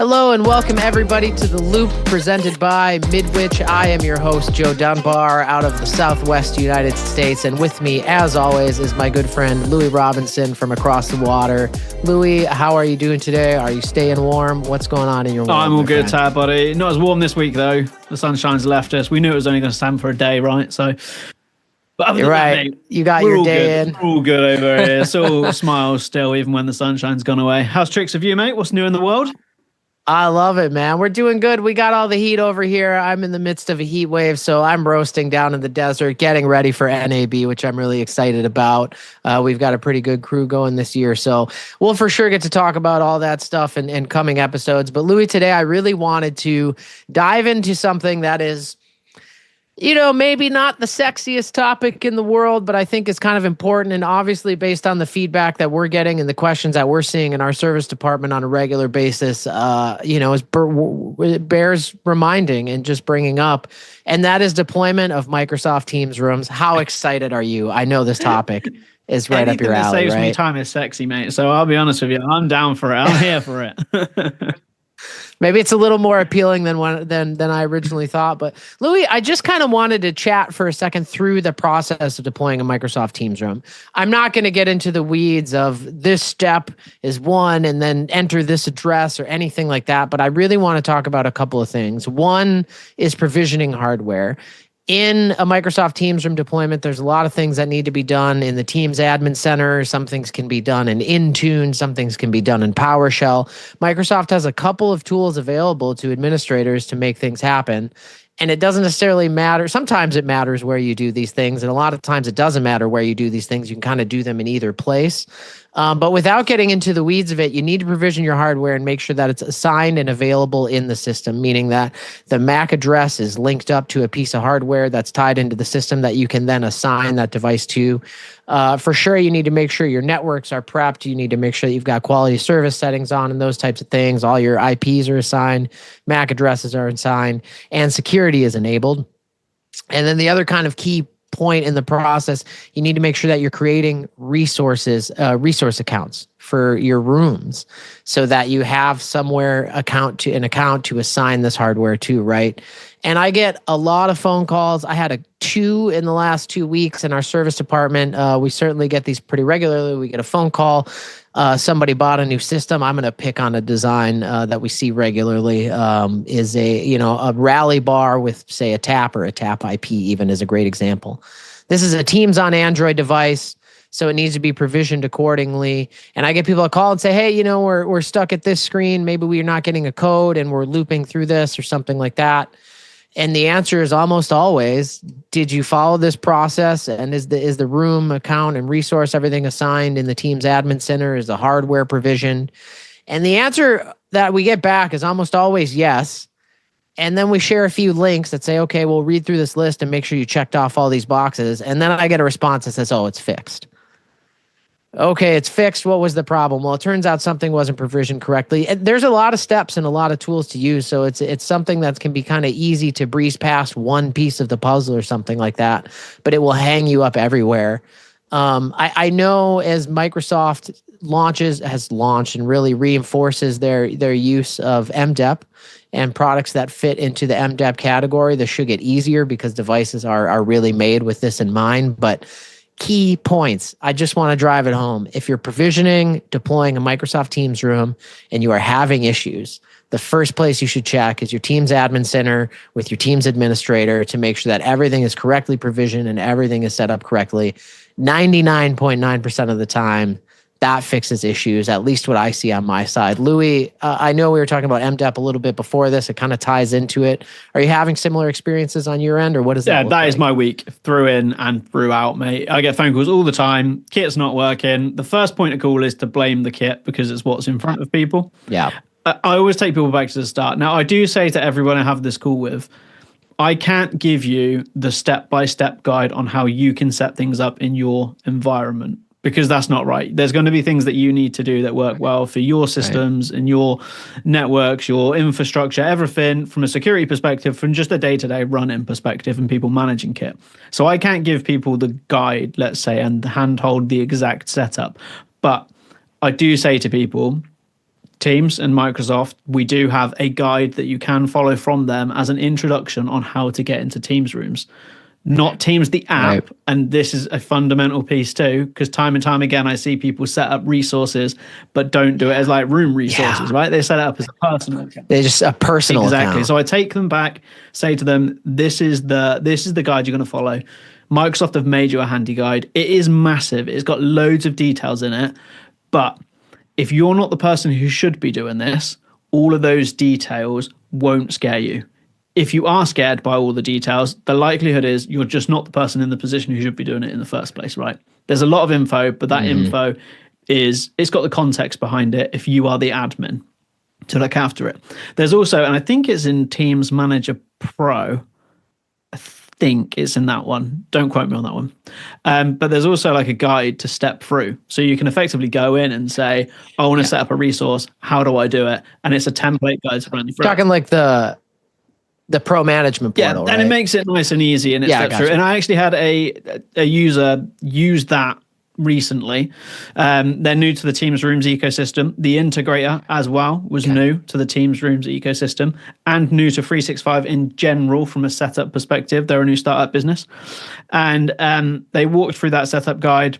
Hello and welcome everybody to The Loop presented by Midwich. I am your host, Joe Dunbar, out of the Southwest United States. And with me, as always, is my good friend, Louis Robinson from across the water. Louis, how are you doing today? Are you staying warm? What's going on in your world? I'm all good, Tad, buddy. Not as warm this week, though. The sunshine's left us. We knew it was only going to stand for a day, right? So, but other than that, mate, you got your day in. We're all good over here. It's all smiles still, even when the sunshine's gone away. How's tricks of you, mate? What's new in the world? I love it, man. We're doing good. We got all the heat over here. I'm in the midst of a heat wave, so I'm roasting down in the desert, getting ready for NAB, which I'm really excited about. We've got a pretty good crew going this year, so we'll for sure get to talk about all that stuff in coming episodes. But Louis, today I really wanted to dive into something that is, maybe not the sexiest topic in the world, but I think it's kind of important. And obviously, based on the feedback that we're getting and the questions that we're seeing in our service department on a regular basis, it bears reminding and just bringing up. And that is deployment of Microsoft Teams rooms. How excited are you? I know this topic is right up your alley, Anything that saves right? me time is sexy, mate. So I'll be honest with you. I'm down for it. I'm here for it. Maybe it's a little more appealing than I originally thought. But Louis, I just kind of wanted to chat for a second through the process of deploying a Microsoft Teams room. I'm not going to get into the weeds of this step is one and then enter this address or anything like that. But I really want to talk about a couple of things. One is provisioning hardware. In a Microsoft Teams room deployment, there's a lot of things that need to be done in the Teams admin center. Some things can be done in Intune. Some things can be done in PowerShell. Microsoft has a couple of tools available to administrators to make things happen. And it doesn't necessarily matter. Sometimes it matters where you do these things. And a lot of times it doesn't matter where you do these things. You can kind of do them in either place. But without getting into the weeds of it, you need to provision your hardware and make sure that it's assigned and available in the system, meaning that the MAC address is linked up to a piece of hardware that's tied into the system that you can then assign that device to. For sure, you need to make sure your networks are prepped. You need to make sure that you've got quality service settings on and those types of things. All your IPs are assigned, MAC addresses are assigned, and security is enabled. And then the other kind of key point in the process, you need to make sure that you're creating resource accounts for your rooms so that you have somewhere an account to assign this hardware to, right? And I get a lot of phone calls. I had two in the last 2 weeks in our service department. We certainly get these pretty regularly. We get a phone call. Somebody bought a new system. I'm going to pick on a design that we see regularly. Is a rally bar with, say, a tap or a tap IP even is a great example. This is a Teams on Android device, so it needs to be provisioned accordingly. And I get people that call and say, hey, we're stuck at this screen. Maybe we're not getting a code and we're looping through this or something like that. And the answer is almost always, did you follow this process? And is the room account and resource, everything assigned in the Teams admin center? Is the hardware provisioned? And the answer that we get back is almost always yes. And then we share a few links that say, okay, we'll read through this list and make sure you checked off all these boxes. And then I get a response that says, oh, it's fixed. Okay, it's fixed. What was the problem? Well, it turns out something wasn't provisioned correctly. There's a lot of steps and a lot of tools to use, so it's something that can be kind of easy to breeze past one piece of the puzzle or something like that, but it will hang you up everywhere. I know as Microsoft has launched and really reinforces their use of MDEP and products that fit into the MDEP category, this should get easier because devices are really made with this in mind, but key points. I just want to drive it home. If you're deploying a Microsoft Teams room and you are having issues, the first place you should check is your Teams admin center with your Teams administrator to make sure that everything is correctly provisioned and everything is set up correctly. 99.9% of the time, that fixes issues, at least what I see on my side. Louis, I know we were talking about MDEP a little bit before this. It kind of ties into it. Are you having similar experiences on your end, or what is that? Yeah, that is my week through in and throughout, mate. I get phone calls all the time. Kit's not working. The first point of call is to blame the kit because it's what's in front of people. Yeah. I always take people back to the start. Now, I do say to everyone I have this call with, I can't give you the step-by-step guide on how you can set things up in your environment, because that's not right. There's going to be things that you need to do that work well for your systems and your networks, your infrastructure, everything from a security perspective, from just a day-to-day running perspective and people managing kit. So I can't give people the guide, let's say, and handhold the exact setup. But I do say to people, Teams and Microsoft, we do have a guide that you can follow from them as an introduction on how to get into Teams rooms. Not Teams the app, right. And this is a fundamental piece too, because time and time again I see people set up resources but don't do it as like room resources, right? They set it up as a personal account. They're just a personal account. So I take them back, say to them, this is the guide you're going to follow. Microsoft have made you a handy guide. It is massive. It's got loads of details in it, but if you're not the person who should be doing this, all of those details won't scare you. If you are scared by all the details, the likelihood is you're just not the person in the position who should be doing it in the first place, right? There's a lot of info, but that info it's got the context behind it if you are the admin to look after it. There's also, and I think it's in Teams Manager Pro, I think it's in that one. Don't quote me on that one. But there's also like a guide to step through. So you can effectively go in and say, I want to set up a resource. How do I do it? And it's a template guide to run you through. Talking like the pro management portal, and right? it makes it nice and easy, and it steps through. And I actually had a user use that recently. They're new to the Teams Rooms ecosystem. The integrator as well was new to the Teams Rooms ecosystem and new to 365 in general from a setup perspective. They're a new startup business. And they walked through that setup guide.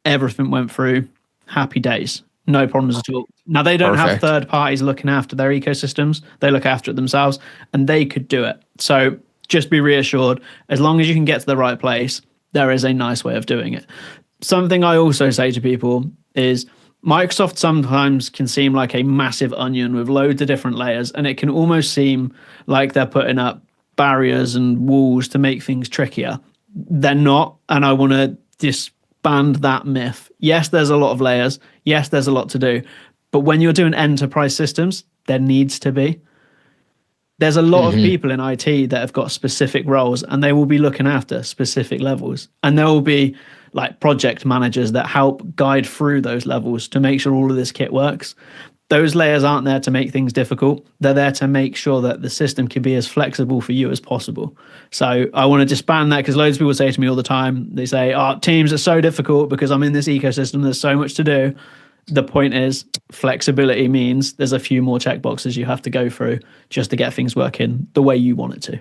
Everything went through. Happy days. No problems at all. Now, they don't have third parties looking after their ecosystems. They look after it themselves, and they could do it. So just be reassured, as long as you can get to the right place, there is a nice way of doing it. Something I also say to people is Microsoft sometimes can seem like a massive onion with loads of different layers, and it can almost seem like they're putting up barriers and walls to make things trickier. They're not, and I want to disband that myth. Yes, there's a lot of layers. Yes, there's a lot to do. But when you're doing enterprise systems, there needs to be. There's a lot of people in IT that have got specific roles, and they will be looking after specific levels. And there will be like project managers that help guide through those levels to make sure all of this kit works. Those layers aren't there to make things difficult. They're there to make sure that the system can be as flexible for you as possible. So I want to disband that, because loads of people say to me all the time, they say, Teams are so difficult because I'm in this ecosystem, there's so much to do. The point is, flexibility means there's a few more checkboxes you have to go through just to get things working the way you want it to.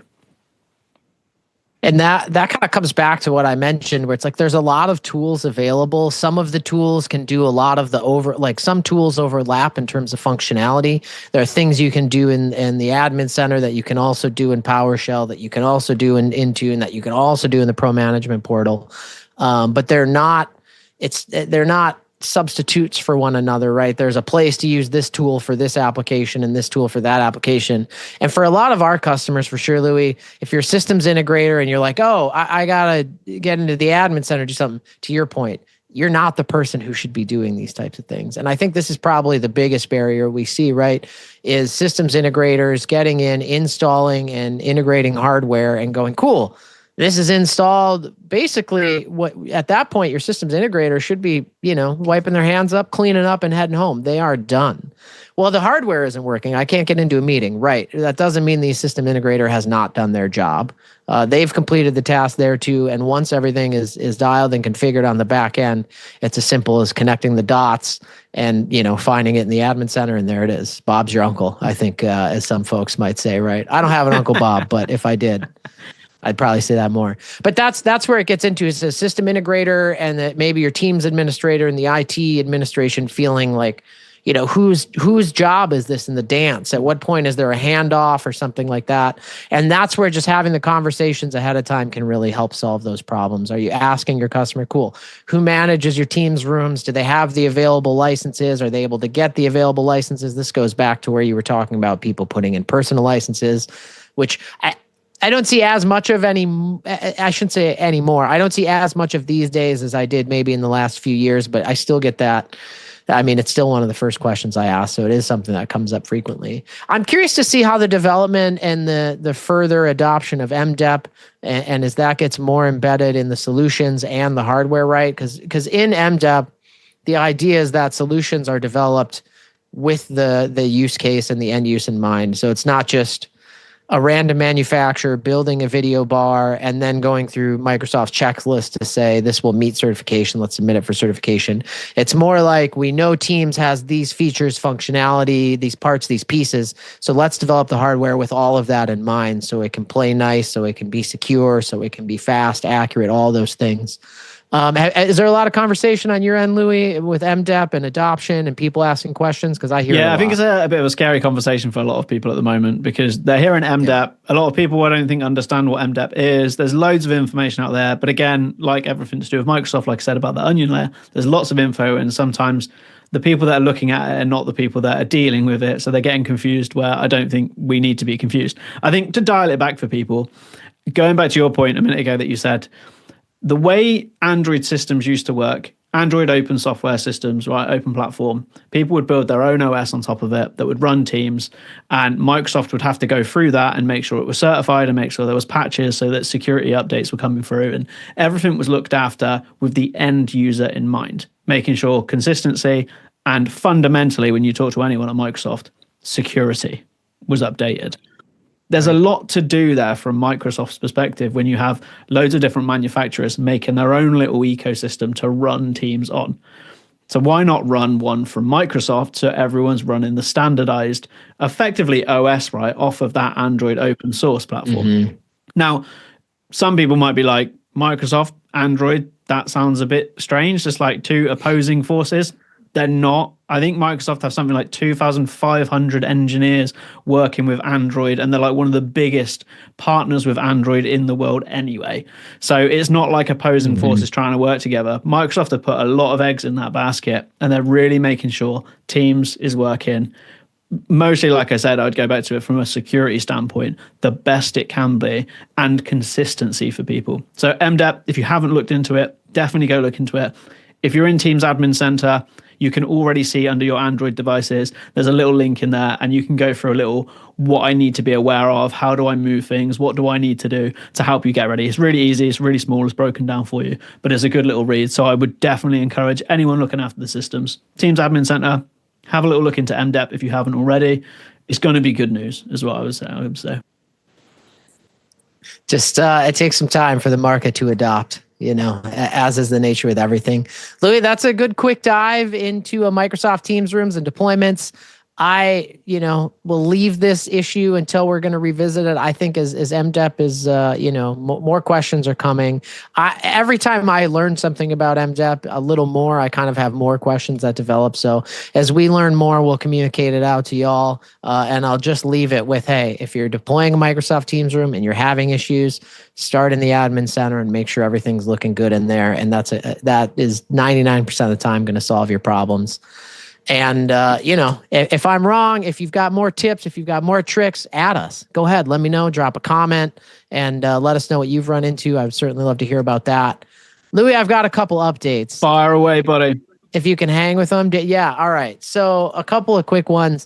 And that kind of comes back to what I mentioned, where it's like there's a lot of tools available. Some of the tools can do a lot of some tools overlap in terms of functionality. There are things you can do in the admin center that you can also do in PowerShell, that you can also do in Intune, that you can also do in the pro management portal. But they're not substitutes for one another, right? There's a place to use this tool for this application and this tool for that application. And for a lot of our customers, for sure, Louis, if you're a systems integrator and you're like, I got to get into the admin center, do something, to your point, you're not the person who should be doing these types of things. And I think this is probably the biggest barrier we see, right? Is systems integrators getting in, installing and integrating hardware and going, cool, this is installed. Basically, what at that point, your systems integrator should be, wiping their hands up, cleaning up, and heading home. They are done. Well, the hardware isn't working. I can't get into a meeting. Right. That doesn't mean the system integrator has not done their job. They've completed the task there too. And once everything is dialed and configured on the back end, it's as simple as connecting the dots and, finding it in the admin center. And there it is. Bob's your uncle, I think, as some folks might say, right? I don't have an Uncle Bob, but if I did, I'd probably say that more. But that's where it gets into. It's a system integrator, and that maybe your team's administrator and the IT administration feeling like, whose job is this in the dance? At what point is there a handoff or something like that? And that's where just having the conversations ahead of time can really help solve those problems. Are you asking your customer, cool, who manages your team's rooms? Do they have the available licenses? Are they able to get the available licenses? This goes back to where you were talking about people putting in personal licenses, which I don't see as much of I shouldn't say anymore. I don't see as much of these days as I did maybe in the last few years, but I still get that. I mean, it's still one of the first questions I ask, so it is something that comes up frequently. I'm curious to see how the development and the further adoption of MDEP and as that gets more embedded in the solutions and the hardware, right? Because in MDEP, the idea is that solutions are developed with the use case and the end use in mind. So it's not just a random manufacturer building a video bar and then going through Microsoft's checklist to say this will meet certification. Let's submit it for certification. It's more like we know Teams has these features, functionality, these parts, these pieces. So let's develop the hardware with all of that in mind so it can play nice, so it can be secure, so it can be fast, accurate, all those things. Is there a lot of conversation on your end, Louis, with MDEP and adoption and people asking questions? Because I hear I think it's a bit of a scary conversation for a lot of people at the moment because they're hearing MDEP. Yeah. A lot of people, I don't think, understand what MDEP is. There's loads of information out there. But again, like everything to do with Microsoft, like I said about the onion layer, there's lots of info. And sometimes the people that are looking at it are not the people that are dealing with it. So they're getting confused where I don't think we need to be confused. I think to dial it back for people, going back to your point a minute ago that you said, the way Android systems used to work, Android open software systems, right, open platform, people would build their own OS on top of it that would run Teams, and Microsoft would have to go through that and make sure it was certified and make sure there was patches so that security updates were coming through, and everything was looked after with the end user in mind, making sure consistency and fundamentally, when you talk to anyone at Microsoft, security was updated. There's a lot to do there from Microsoft's perspective when you have loads of different manufacturers making their own little ecosystem to run Teams on. So why not run one from Microsoft so everyone's running the standardized, effectively OS, right, off of that Android open source platform? Mm-hmm. Now, some people might be like, Microsoft, Android, that sounds a bit strange, just like two opposing forces. They're not. I think Microsoft have something like 2,500 engineers working with Android, and they're like one of the biggest partners with Android in the world anyway. So it's not like opposing forces trying to work together. Microsoft have put a lot of eggs in that basket, and they're really making sure Teams is working. Mostly, like I said, I'd go back to it from a security standpoint, the best it can be, and consistency for people. So MDEP, if you haven't looked into it, definitely go look into it. If you're in Teams Admin Center, you can already see under your Android devices, there's a little link in there, and you can go through a little what I need to be aware of, how do I move things, what do I need to do to help you get ready. It's really easy, it's really small, it's broken down for you, but it's a good little read. So I would definitely encourage anyone looking after the systems, Teams Admin Center, have a little look into MDEP if you haven't already. It's going to be good news, is what I would say. Just it takes some time for the market to adopt, as is the nature with everything. Louis, that's a good quick dive into Microsoft Teams rooms and deployments. I, will leave this issue until we're going to revisit it. I think as MDEP is, more questions are coming. Every time I learn something about MDEP a little more, I kind of have more questions that develop. So as we learn more, we'll communicate it out to y'all. And I'll just leave it with, hey, if you're deploying a Microsoft Teams room and you're having issues, start in the admin center and make sure everything's looking good in there. And that is 99% of the time going to solve your problems. And, if I'm wrong, if you've got more tips, if you've got more tricks, add us. Go ahead. Let me know. Drop a comment and let us know what you've run into. I would certainly love to hear about that. Louis, I've got a couple updates. Fire away, buddy. If you can hang with them. Yeah. All right. So a couple of quick ones.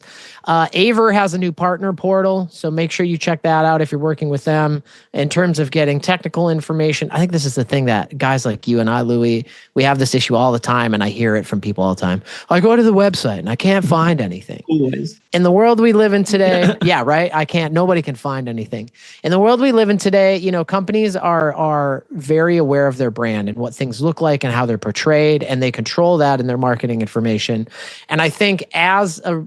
Aver has a new partner portal, so make sure you check that out if you're working with them. In terms of getting technical information, I think this is the thing that guys like you and I, Louis, we have this issue all the time, and I hear it from people all the time. I go to the website and I can't find anything. Always. In the world we live in today, yeah, right? Nobody can find anything. In the world we live in today, companies are very aware of their brand and what things look like and how they're portrayed, and they control that in their marketing information. And I think as a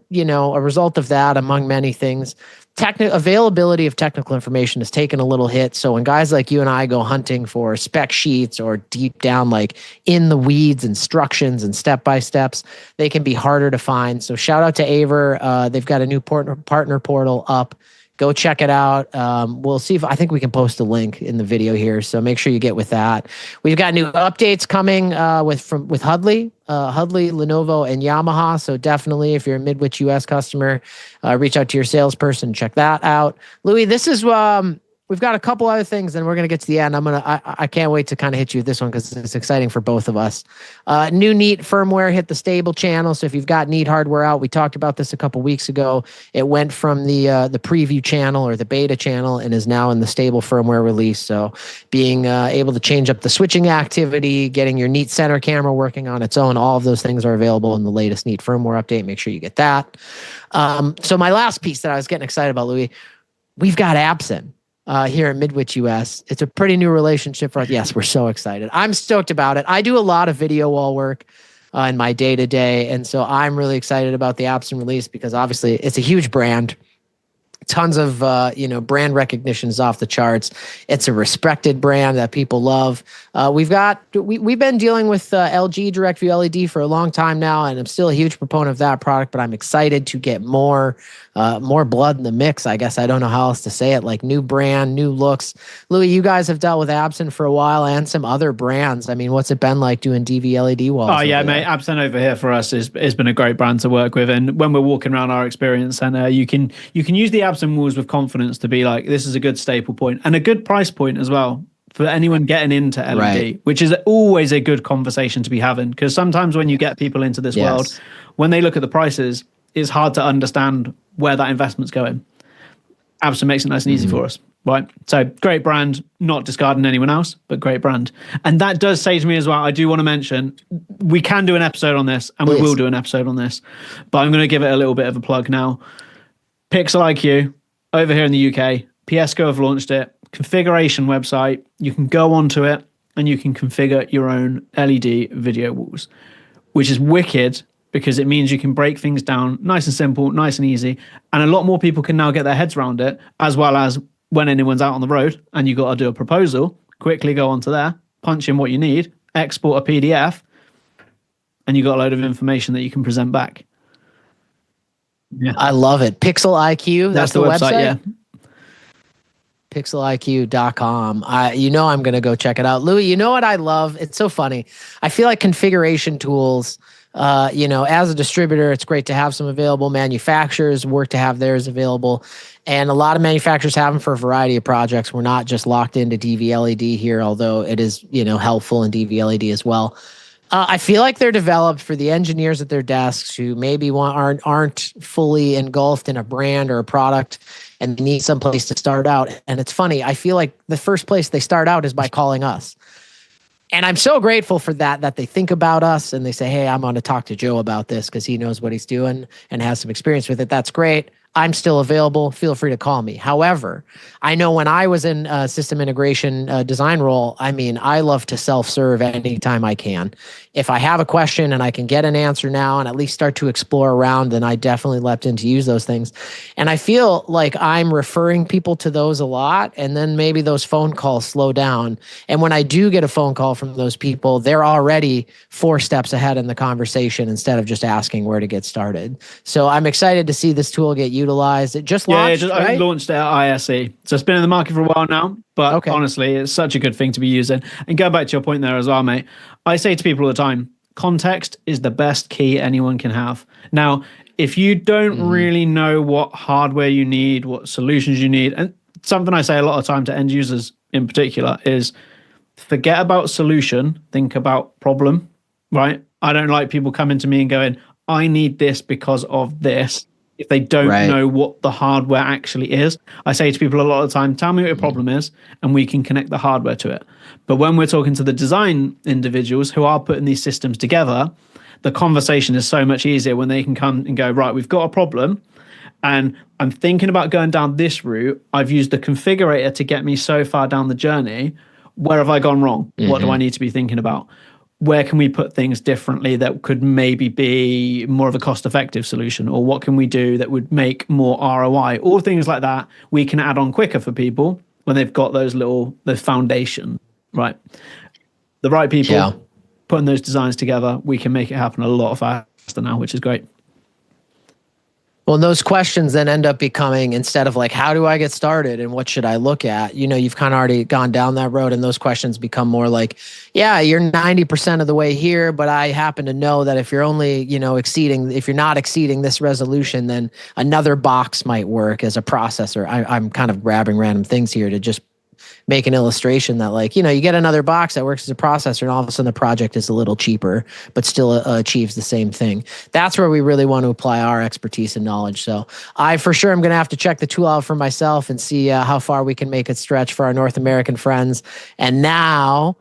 result of that, among many things, availability of technical information has taken a little hit. So when guys like you and I go hunting for spec sheets or deep down, like in the weeds instructions and step-by-steps, they can be harder to find. So shout out to Aver. They've got a new partner portal up. Go check it out. We'll see I think we can post a link in the video here. So make sure you get with that. We've got new updates coming with Hudley, Lenovo, and Yamaha. So definitely, if you're a Midwich US customer, reach out to your salesperson, check that out. Louis, this is we've got a couple other things, and we're gonna get to the end. I can't wait to kind of hit you with this one because it's exciting for both of us. New Neat firmware hit the stable channel. So if you've got Neat hardware out, we talked about this a couple weeks ago. It went from the preview channel or the beta channel and is now in the stable firmware release. So being able to change up the switching activity, getting your Neat center camera working on its own, all of those things are available in the latest Neat firmware update. Make sure you get that. So my last piece that I was getting excited about, Louis, we've got Absen here in Midwich, US. It's a pretty new relationship for us. Yes, we're so excited. I'm stoked about it. I do a lot of video wall work in my day to day. And so I'm really excited about the Absen release because obviously it's a huge brand. Tons of brand recognition is off the charts. It's a respected brand that people love. We've been dealing with LG Direct View LED for a long time now, and I'm still a huge proponent of that product. But I'm excited to get more blood in the mix. I guess I don't know how else to say it. Like new brand, new looks. Louis, you guys have dealt with Absen for a while and some other brands. I mean, what's it been like doing DV LED walls? Oh yeah, mate. Absen over here for us has been a great brand to work with, and when we're walking around our experience center, you can use the Absen walls with confidence to be like, this is a good staple point and a good price point as well for anyone getting into LED, right, which is always a good conversation to be having, because sometimes when you get people into this world, when they look at the prices, it's hard to understand where that investment's going. Absen makes it nice and easy for us. Right. So great brand, not discarding anyone else, but great brand. And that does say to me as well, I do want to mention, we can do an episode on this and we will do an episode on this, but I'm going to give it a little bit of a plug now. Pixel IQ over here in the UK, PSCo have launched it, configuration website. You can go onto it and you can configure your own LED video walls, which is wicked because it means you can break things down nice and simple, nice and easy. And a lot more people can now get their heads around it, as well as when anyone's out on the road and you got to do a proposal, quickly go onto there, punch in what you need, export a PDF, and you got a load of information that you can present back. Yeah, I love it. Pixel IQ, that's the website. Yeah. Pixeliq.com. I'm going to go check it out. Louis, you know what I love? It's so funny. I feel like configuration tools, as a distributor, it's great to have some available. Manufacturers work to have theirs available. And a lot of manufacturers have them for a variety of projects. We're not just locked into DV LED here, although it is, helpful in DV LED as well. I feel like they're developed for the engineers at their desks who maybe aren't fully engulfed in a brand or a product and they need some place to start out. And it's funny, I feel like the first place they start out is by calling us. And I'm so grateful for that they think about us and they say, hey, I'm going to talk to Joe about this because he knows what he's doing and has some experience with it. That's great. I'm still available. Feel free to call me. However, I know when I was in a system integration design role, I love to self-serve anytime I can. If I have a question and I can get an answer now and at least start to explore around, then I definitely leapt in to use those things. And I feel like I'm referring people to those a lot. And then maybe those phone calls slow down. And when I do get a phone call from those people, they're already 4 steps ahead in the conversation instead of just asking where to get started. So I'm excited to see this tool get utilized. It just launched, right? I launched it at ISE. So it's been in the market for a while now, but honestly, it's such a good thing to be using. And go back to your point there as well, mate. I say to people all the time, context is the best key anyone can have. Now, if you don't really know what hardware you need, what solutions you need, and something I say a lot of time to end users in particular is forget about solution, think about problem, right? I don't like people coming to me and going, I need this because of this. If they don't know what the hardware actually is, I say to people a lot of the time, tell me what your problem is and we can connect the hardware to it. But when we're talking to the design individuals who are putting these systems together, the conversation is so much easier when they can come and go, right, we've got a problem and I'm thinking about going down this route. I've used the configurator to get me so far down the journey. Where have I gone wrong? What do I need to be thinking about? Where can we put things differently that could maybe be more of a cost-effective solution? Or what can we do that would make more ROI? All things like that we can add on quicker for people when they've got those foundation, right? The right people putting those designs together, we can make it happen a lot faster now, which is great. Well, those questions then end up becoming, instead of like, how do I get started and what should I look at? You've kind of already gone down that road and those questions become more like, yeah, you're 90% of the way here, but I happen to know that if you're only, if you're not exceeding this resolution, then another box might work as a processor. I'm kind of grabbing random things here to just make an illustration that you get another box that works as a processor and all of a sudden the project is a little cheaper, but still achieves the same thing. That's where we really want to apply our expertise and knowledge. So I for sure am going to have to check the tool out for myself and see how far we can make it stretch for our North American friends. And now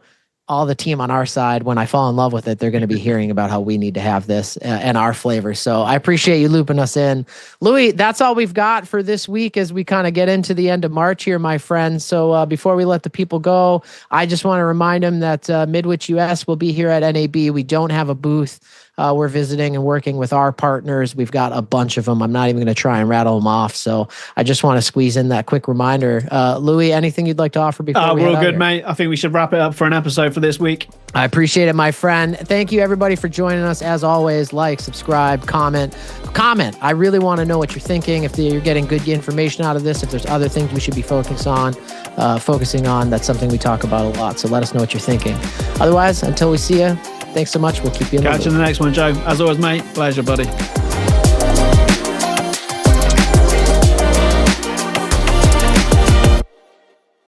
all the team on our side, when I fall in love with it, they're going to be hearing about how we need to have this and our flavors. So I appreciate you looping us in. Louis, that's all we've got for this week as we kind of get into the end of March here, my friends. So before we let the people go, I just want to remind them that Midwich US will be here at NAB. We don't have a booth. We're visiting and working with our partners. We've got a bunch of them. I'm not even going to try and rattle them off. So I just want to squeeze in that quick reminder. Louis, anything you'd like to offer before we we're head all out good, here? mate. I think we should wrap it up for an episode for this week. I appreciate it, my friend. Thank you, everybody, for joining us. As always, like, subscribe, comment. I really want to know what you're thinking. If you're getting good information out of this, if there's other things we should be focusing on, that's something we talk about a lot. So let us know what you're thinking. Otherwise, until we see you, thanks so much. We'll keep you in the loop. Catch you in the next one, Joe. As always, mate, pleasure, buddy.